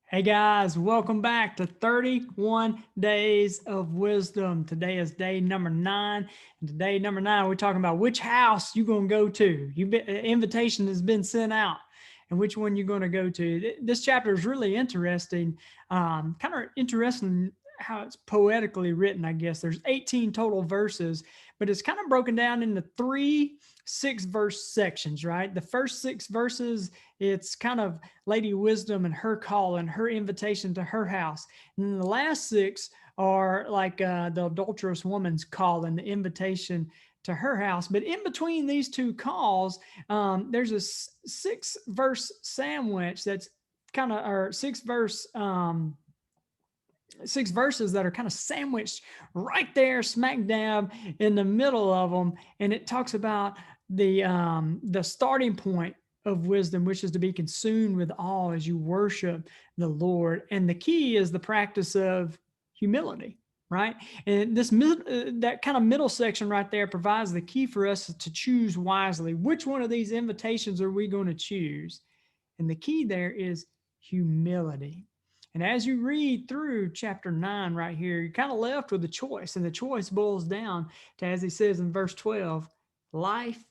Hey guys, welcome back to 31 Days of Wisdom. Today is day number 9. And today, number 9, we're talking about which house you're going to go to. Invitation has been sent out and which one you're going to go to. This chapter is really interesting, kind of interesting how it's poetically written, I guess. There's 18 total verses, but it's kind of broken down into 3 6-verse sections, right? The first 6 verses, it's kind of Lady Wisdom and her call and her invitation to her house. And then the last 6 are like the adulterous woman's call and the invitation to her house. But in between these two calls, there's a 6-verse sandwich that's kind of, or 6 verses that are kind of sandwiched right there, smack dab in the middle of them, and it talks about the starting point of wisdom, which is to be consumed with awe as you worship the Lord, and the key is the practice of humility. Right, and that kind of middle section right there provides the key for us to choose wisely. Which one of these invitations are we going to choose? And the key there is humility. And as you read through chapter 9 right here, you're kind of left with a choice. And the choice boils down to, as he says in verse 12, life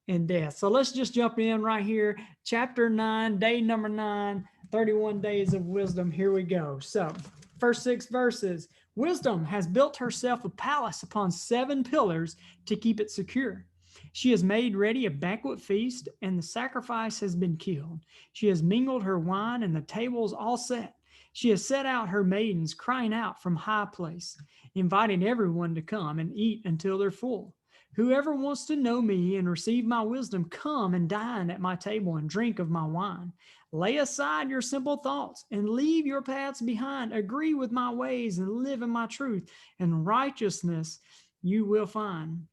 and death. So let's just jump in right here. Chapter 9, day number 9, 31 days of wisdom. Here we go. So, first 6 verses. Wisdom has built herself a palace upon 7 pillars to keep it secure. She has made ready a banquet feast, and the sacrifice has been killed. She has mingled her wine, and the tables all set. She has set out her maidens, crying out from high place, inviting everyone to come and eat until they're full. Whoever wants to know me and receive my wisdom, come and dine at my table and drink of my wine. Lay aside your simple thoughts and leave your paths behind. Agree with my ways and live in my truth, and righteousness you will find.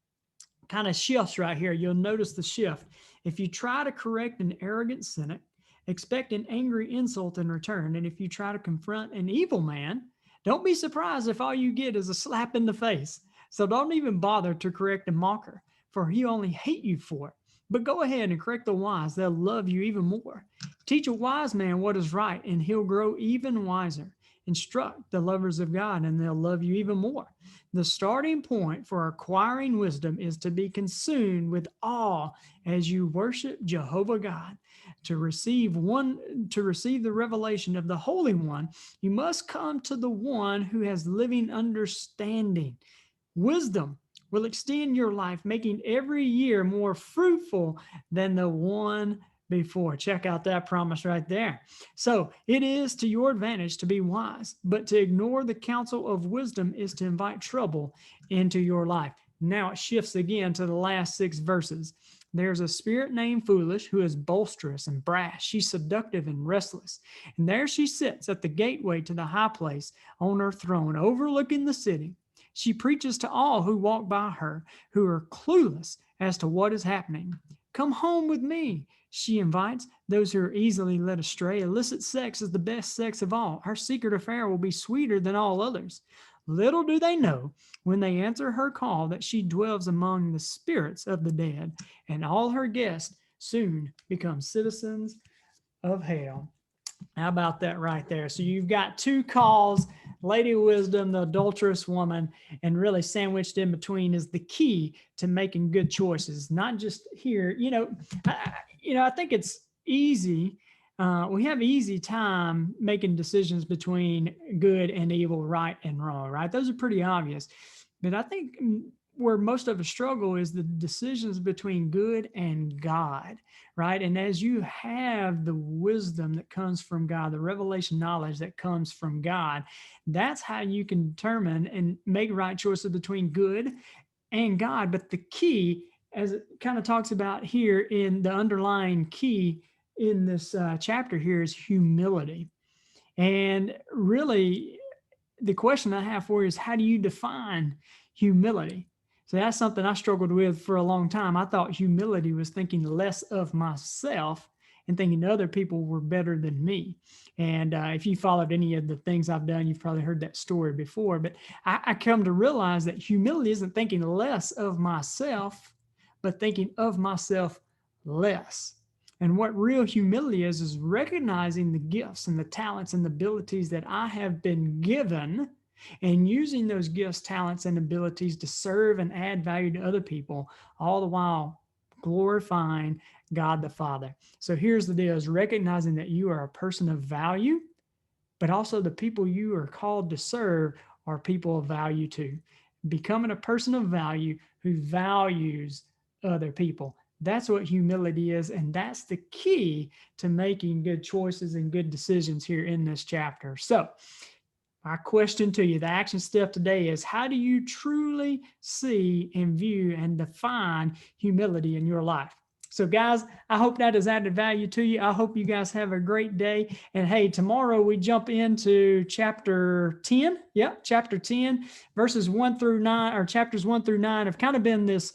Kind of shifts right here. You'll notice the shift. If you try to correct an arrogant cynic, expect an angry insult in return. And if you try to confront an evil man, don't be surprised if all you get is a slap in the face. So don't even bother to correct a mocker, for he only hate you for it. But go ahead and correct the wise. They'll love you even more. Teach a wise man what is right, and he'll grow even wiser. Instruct the lovers of God, and they'll love you even more. The starting point for acquiring wisdom is to be consumed with awe as you worship Jehovah God. To receive the revelation of the Holy One, you must come to the one who has living understanding. Wisdom will extend your life, making every year more fruitful than the one before. Check out that promise right there. So it is to your advantage to be wise, but to ignore the counsel of wisdom is to invite trouble into your life. Now it shifts again to the last 6 verses. There's a spirit named Foolish who is boisterous and brash. She's seductive and restless. And there she sits at the gateway to the high place on her throne, overlooking the city. She preaches to all who walk by her, who are clueless as to what is happening. Come home with me, she invites those who are easily led astray. Illicit sex is the best sex of all. Her secret affair will be sweeter than all others. Little do they know, when they answer her call, that she dwells among the spirits of the dead, and all her guests soon become citizens of hell. How about that right there? So you've got 2 calls, Lady Wisdom, the adulterous woman, and really sandwiched in between is the key to making good choices. Not just here, I think it's easy. We have easy time making decisions between good and evil, right and wrong, right? Those are pretty obvious. But I think where most of us struggle is the decisions between good and God, right? And as you have the wisdom that comes from God, the revelation knowledge that comes from God, that's how you can determine and make right choices between good and God. But the key, as it kind of talks about here in the underlying key in this chapter here, is humility. And really, the question I have for you is, how do you define humility? So that's something I struggled with for a long time. I thought humility was thinking less of myself and thinking other people were better than me. And if you followed any of the things I've done, you've probably heard that story before. But I come to realize that humility isn't thinking less of myself, but thinking of myself less. And what real humility is recognizing the gifts and the talents and the abilities that I have been given and using those gifts, talents, and abilities to serve and add value to other people, all the while glorifying God the Father. So here's the deal, is recognizing that you are a person of value, but also the people you are called to serve are people of value too. Becoming a person of value who values other people. That's what humility is. And that's the key to making good choices and good decisions here in this chapter. So, my question to you, the action step today is, how do you truly see and view and define humility in your life? So guys, I hope that has added value to you. I hope you guys have a great day. And hey, tomorrow we jump into chapter 10. Yep, chapter 10, verses 1 through 9, or chapters 1 through 9 have kind of been this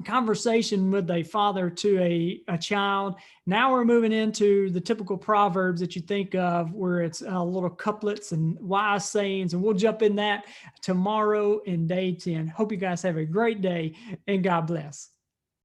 conversation with a father to a child. Now we're moving into the typical Proverbs that you think of, where it's little couplets and wise sayings, and we'll jump in that tomorrow in day 10. Hope you guys have a great day, and God bless.